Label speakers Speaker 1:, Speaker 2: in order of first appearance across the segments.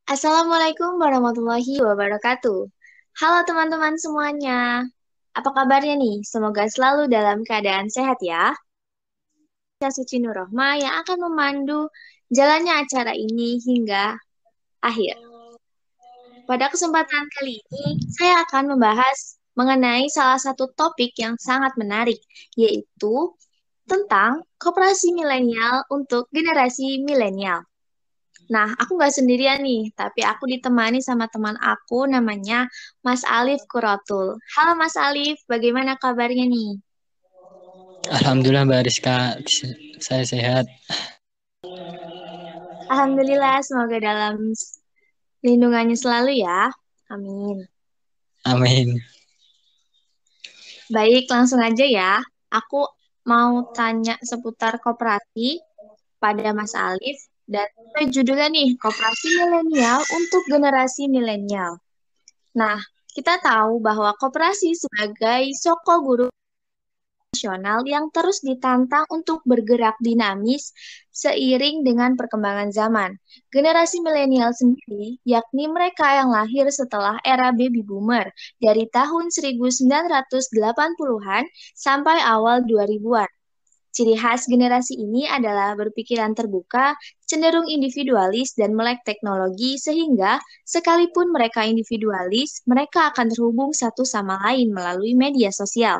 Speaker 1: Assalamualaikum warahmatullahi wabarakatuh. Halo teman-teman semuanya. Apa kabarnya nih? Semoga selalu dalam keadaan sehat ya. Saya Suci Nurrohma yang akan memandu jalannya acara ini hingga akhir. Pada kesempatan kali ini, saya akan membahas mengenai salah satu topik yang sangat menarik, yaitu tentang koperasi milenial untuk generasi milenial. Nah, aku nggak sendirian nih, tapi aku ditemani sama teman aku namanya Mas Alif Kuratul. Halo Mas Alif, bagaimana kabarnya nih?
Speaker 2: Alhamdulillah Mbak Rizka, saya sehat.
Speaker 1: Alhamdulillah, semoga dalam lindungannya selalu ya. Amin.
Speaker 2: Amin.
Speaker 1: Baik, langsung aja ya. Aku mau tanya seputar koperasi pada Mas Alif dan judulnya nih, Koperasi Milenial untuk Generasi Milenial. Nah, kita tahu bahwa koperasi sebagai soko guru nasional yang terus ditantang untuk bergerak dinamis seiring dengan perkembangan zaman. Generasi milenial sendiri, yakni mereka yang lahir setelah era baby boomer dari tahun 1980-an sampai awal 2000-an. Ciri khas generasi ini adalah berpikiran terbuka, cenderung individualis, dan melek teknologi, sehingga sekalipun mereka individualis, mereka akan terhubung satu sama lain melalui media sosial.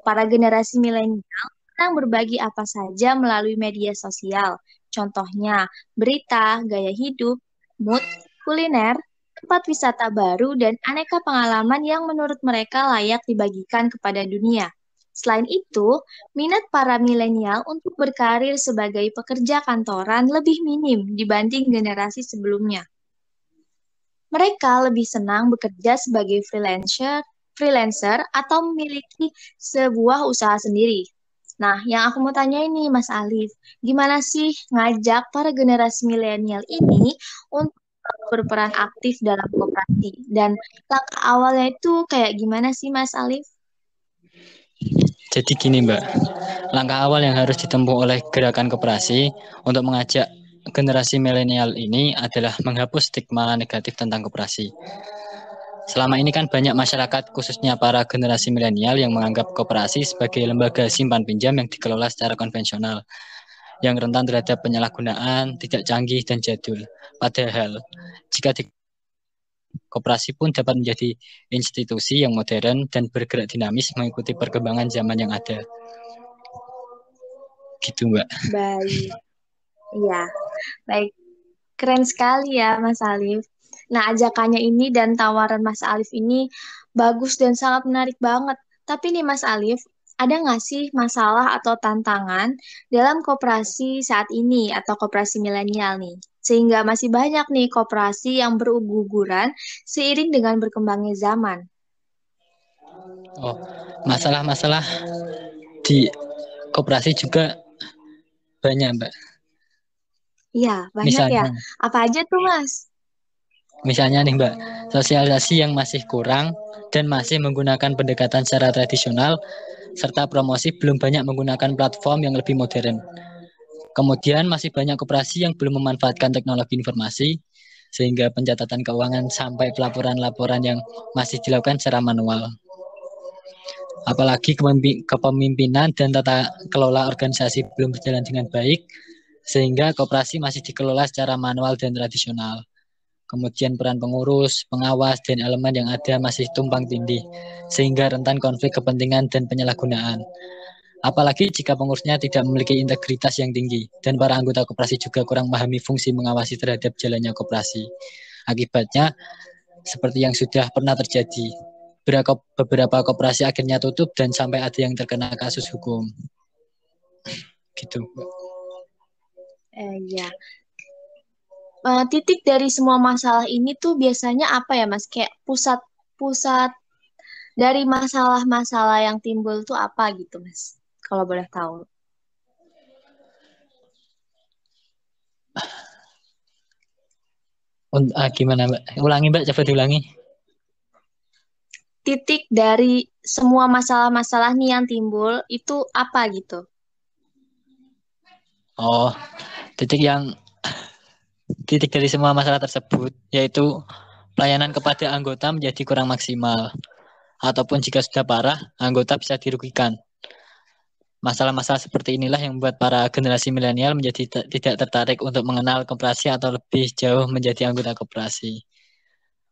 Speaker 1: Para generasi milenial senang berbagi apa saja melalui media sosial. Contohnya, berita, gaya hidup, mood, kuliner, tempat wisata baru, dan aneka pengalaman yang menurut mereka layak dibagikan kepada dunia. Selain itu, minat para milenial untuk berkarir sebagai pekerja kantoran lebih minim dibanding generasi sebelumnya. Mereka lebih senang bekerja sebagai freelancer atau memiliki sebuah usaha sendiri. Nah, yang aku mau tanya ini, Mas Alif, gimana sih ngajak para generasi milenial ini untuk berperan aktif dalam koperasi? Dan langkah awalnya itu kayak gimana sih, Mas Alif?
Speaker 2: Jadi gini Mbak, langkah awal yang harus ditempuh oleh gerakan koperasi untuk mengajak generasi milenial ini adalah menghapus stigma negatif tentang koperasi. Selama ini kan banyak masyarakat, khususnya para generasi milenial yang menganggap koperasi sebagai lembaga simpan pinjam yang dikelola secara konvensional, yang rentan terhadap penyalahgunaan, tidak canggih dan jadul. Padahal, jika di koperasi pun dapat menjadi institusi yang modern dan bergerak dinamis mengikuti perkembangan zaman yang ada. Gitu, Mbak.
Speaker 1: Baik, iya, baik. Keren sekali ya, Mas Alif. Nah, ajakannya ini dan tawaran Mas Alif ini bagus dan sangat menarik banget. Tapi nih, Mas Alif, ada nggak sih masalah atau tantangan dalam koperasi saat ini atau koperasi milenial nih? Sehingga masih banyak nih koperasi yang berguguran seiring dengan berkembangnya zaman.
Speaker 2: Oh, masalah-masalah di koperasi juga banyak, Mbak.
Speaker 1: Iya, banyak ya.
Speaker 2: Misalnya,
Speaker 1: Apa aja tuh, Mas?
Speaker 2: misalnya nih, Mbak, sosialisasi yang masih kurang dan masih menggunakan pendekatan secara tradisional serta promosi belum banyak menggunakan platform yang lebih modern. Kemudian masih banyak koperasi yang belum memanfaatkan teknologi informasi sehingga pencatatan keuangan sampai pelaporan-laporan yang masih dilakukan secara manual. Apalagi kepemimpinan dan tata kelola organisasi belum berjalan dengan baik, sehingga koperasi masih dikelola secara manual dan tradisional. Kemudian peran pengurus, pengawas, dan elemen yang ada masih tumpang tindih, sehingga rentan konflik kepentingan dan penyalahgunaan. Apalagi jika pengurusnya tidak memiliki integritas yang tinggi, dan para anggota koperasi juga kurang memahami fungsi mengawasi terhadap jalannya koperasi. Akibatnya, seperti yang sudah pernah terjadi, beberapa koperasi akhirnya tutup dan sampai ada yang terkena kasus hukum. Gitu.
Speaker 1: Ya. Titik dari semua masalah ini tuh biasanya apa ya, Mas? Kayak pusat-pusat dari masalah-masalah yang timbul tuh apa gitu, Mas? Kalau boleh tahu.
Speaker 2: Gimana Mbak? Ulangi Mbak, coba diulangi.
Speaker 1: Titik dari semua masalah-masalah nih yang timbul itu apa gitu?
Speaker 2: Oh, titik yang titik dari semua masalah tersebut, yaitu pelayanan kepada anggota menjadi kurang maksimal, ataupun jika sudah parah, anggota bisa dirugikan. Masalah-masalah seperti inilah yang membuat para generasi milenial menjadi tidak tertarik untuk mengenal koperasi atau lebih jauh menjadi anggota koperasi.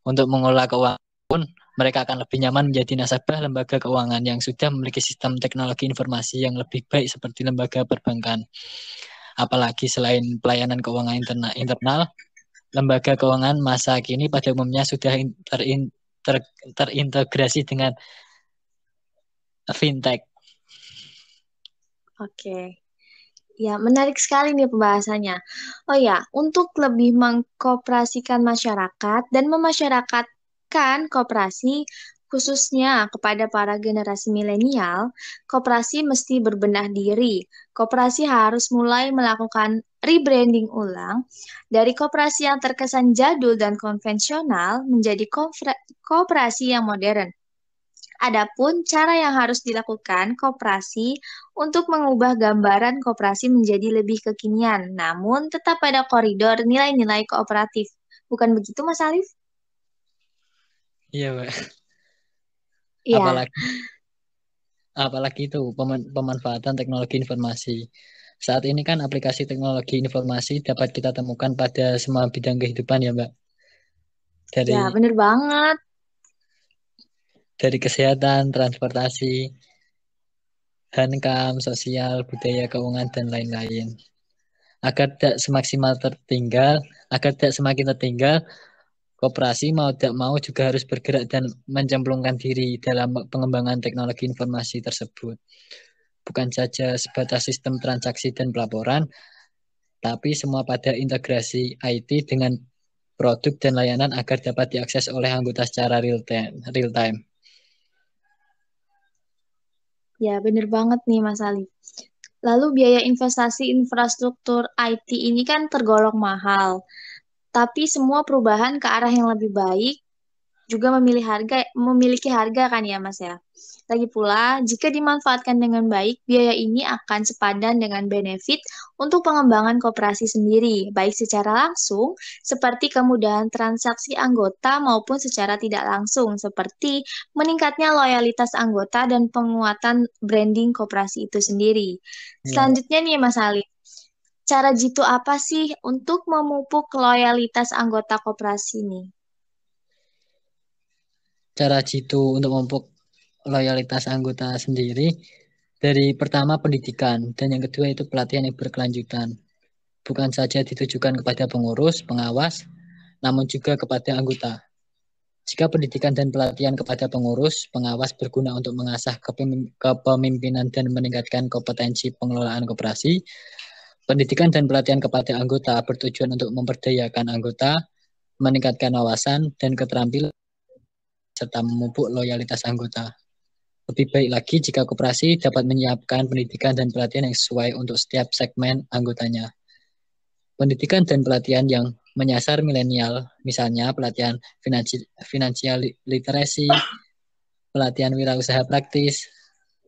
Speaker 2: Untuk mengelola keuangan pun, mereka akan lebih nyaman menjadi nasabah lembaga keuangan yang sudah memiliki sistem teknologi informasi yang lebih baik seperti lembaga perbankan. Apalagi selain pelayanan keuangan internal, lembaga keuangan masa kini pada umumnya sudah terintegrasi dengan fintech.
Speaker 1: Oke. Ya, menarik sekali nih pembahasannya. Oh ya, untuk lebih mengkoperasikan masyarakat dan memasyarakatkan koperasi, khususnya kepada para generasi milenial, koperasi mesti berbenah diri. Koperasi harus mulai melakukan rebranding ulang dari koperasi yang terkesan jadul dan konvensional menjadi koperasi yang modern. Adapun cara yang harus dilakukan koperasi untuk mengubah gambaran koperasi menjadi lebih kekinian, namun tetap pada koridor nilai-nilai kooperatif. Bukan begitu, Mas Alif?
Speaker 2: Iya, Mbak.
Speaker 1: Iya,
Speaker 2: Apalagi itu pemanfaatan teknologi informasi. Saat ini kan aplikasi teknologi informasi dapat kita temukan pada semua bidang kehidupan ya, Mbak.
Speaker 1: ya
Speaker 2: Dari
Speaker 1: bener banget.
Speaker 2: kesehatan, transportasi, hankam, sosial, budaya, keuangan dan lain-lain. Agar tidak semakin tertinggal, koperasi mau tidak mau juga harus bergerak dan mencemplungkan diri dalam pengembangan teknologi informasi tersebut. Bukan saja sebatas sistem transaksi dan pelaporan, tapi semua pada integrasi IT dengan produk dan layanan agar dapat diakses oleh anggota secara real time.
Speaker 1: Ya, bener banget nih, Mas Alif. Lalu biaya investasi infrastruktur IT ini kan tergolong mahal, tapi semua perubahan ke arah yang lebih baik juga memiliki harga kan ya Mas ya. Lagi pula, jika dimanfaatkan dengan baik, biaya ini akan sepadan dengan benefit untuk pengembangan koperasi sendiri, baik secara langsung seperti kemudahan transaksi anggota maupun secara tidak langsung seperti meningkatnya loyalitas anggota dan penguatan branding koperasi itu sendiri.
Speaker 2: Ya,
Speaker 1: Selanjutnya nih Mas Ali, cara jitu apa sih untuk memupuk loyalitas anggota koperasi nih?
Speaker 2: cara jitu untuk memupuk loyalitas anggota sendiri dari pertama pendidikan dan yang kedua itu pelatihan yang berkelanjutan. Bukan saja ditujukan kepada pengurus, pengawas, namun juga kepada anggota. Jika pendidikan dan pelatihan kepada pengurus, pengawas berguna untuk mengasah kepemimpinan dan meningkatkan kompetensi pengelolaan koperasi, pendidikan dan pelatihan kepada anggota bertujuan untuk memperdayakan anggota, meningkatkan wawasan dan keterampilan serta memupuk loyalitas anggota. Lebih baik lagi jika koperasi dapat menyiapkan pendidikan dan pelatihan yang sesuai untuk setiap segmen anggotanya. Pendidikan dan pelatihan yang menyasar milenial, misalnya pelatihan finansial literasi, pelatihan wirausaha praktis,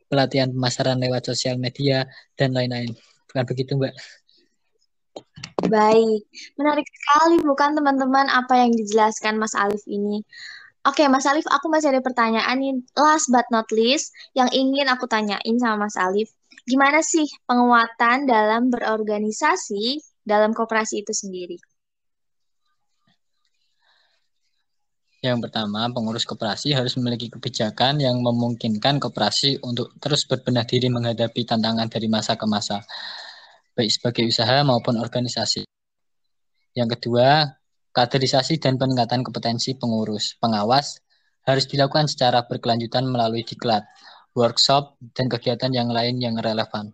Speaker 2: pelatihan pemasaran lewat sosial media, dan lain-lain. Bukan begitu, Mbak?
Speaker 1: Baik, menarik sekali bukan teman-teman apa yang dijelaskan Mas Alif ini. Oke, Mas Alif, aku masih ada pertanyaan nih, last but not least, yang ingin aku tanyain sama Mas Alif. Gimana sih penguatan dalam berorganisasi dalam koperasi itu sendiri?
Speaker 2: Yang pertama, pengurus koperasi harus memiliki kebijakan yang memungkinkan koperasi untuk terus berbenah diri menghadapi tantangan dari masa ke masa, baik sebagai usaha maupun organisasi. Yang kedua, kaderisasi dan peningkatan kompetensi pengurus, pengawas harus dilakukan secara berkelanjutan melalui diklat, workshop, dan kegiatan yang lain yang relevan.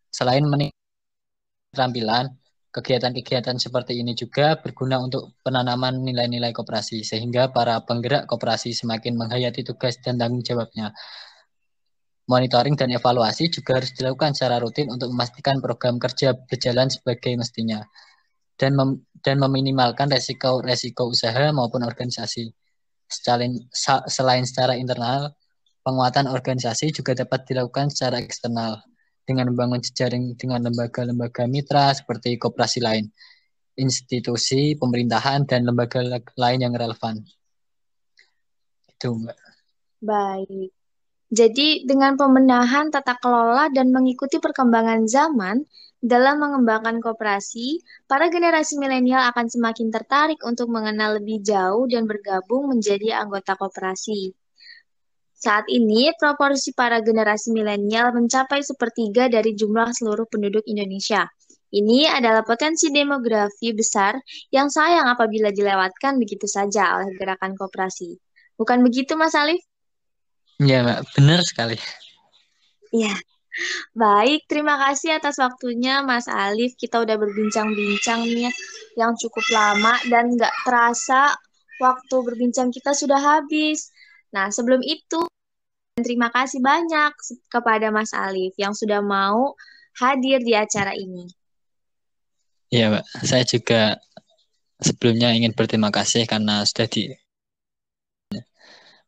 Speaker 2: Selain meningkatkan keterampilan, kegiatan-kegiatan seperti ini juga berguna untuk penanaman nilai-nilai koperasi, sehingga para penggerak koperasi semakin menghayati tugas dan tanggung jawabnya. Monitoring dan evaluasi juga harus dilakukan secara rutin untuk memastikan program kerja berjalan sebagai mestinya dan meminimalkan resiko usaha maupun organisasi. Selain secara internal, penguatan organisasi juga dapat dilakukan secara eksternal dengan membangun jejaring dengan lembaga-lembaga mitra seperti koperasi lain institusi pemerintahan dan lembaga lain yang relevan. Itu, Mbak.
Speaker 1: Baik. Jadi, dengan pembenahan tata kelola dan mengikuti perkembangan zaman dalam mengembangkan koperasi, para generasi milenial akan semakin tertarik untuk mengenal lebih jauh dan bergabung menjadi anggota koperasi. Saat ini, proporsi para generasi milenial mencapai sepertiga dari jumlah seluruh penduduk Indonesia. Ini adalah potensi demografi besar yang sayang apabila dilewatkan begitu saja oleh gerakan koperasi. Bukan begitu, Mas Alif?
Speaker 2: Iya, Mbak. Benar sekali.
Speaker 1: Iya. Baik, terima kasih atas waktunya Mas Alif. Kita udah berbincang-bincang nih yang cukup lama dan nggak terasa waktu berbincang kita sudah habis. Nah, sebelum itu, terima kasih banyak kepada Mas Alif yang sudah mau hadir di acara ini.
Speaker 2: Iya, Mbak. Saya juga sebelumnya ingin berterima kasih karena sudah di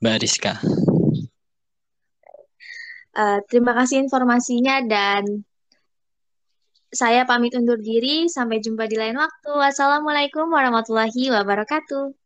Speaker 2: Mbak Rizka.
Speaker 1: Terima kasih informasinya dan saya pamit undur diri. Sampai jumpa di lain waktu. Wassalamualaikum warahmatullahi wabarakatuh.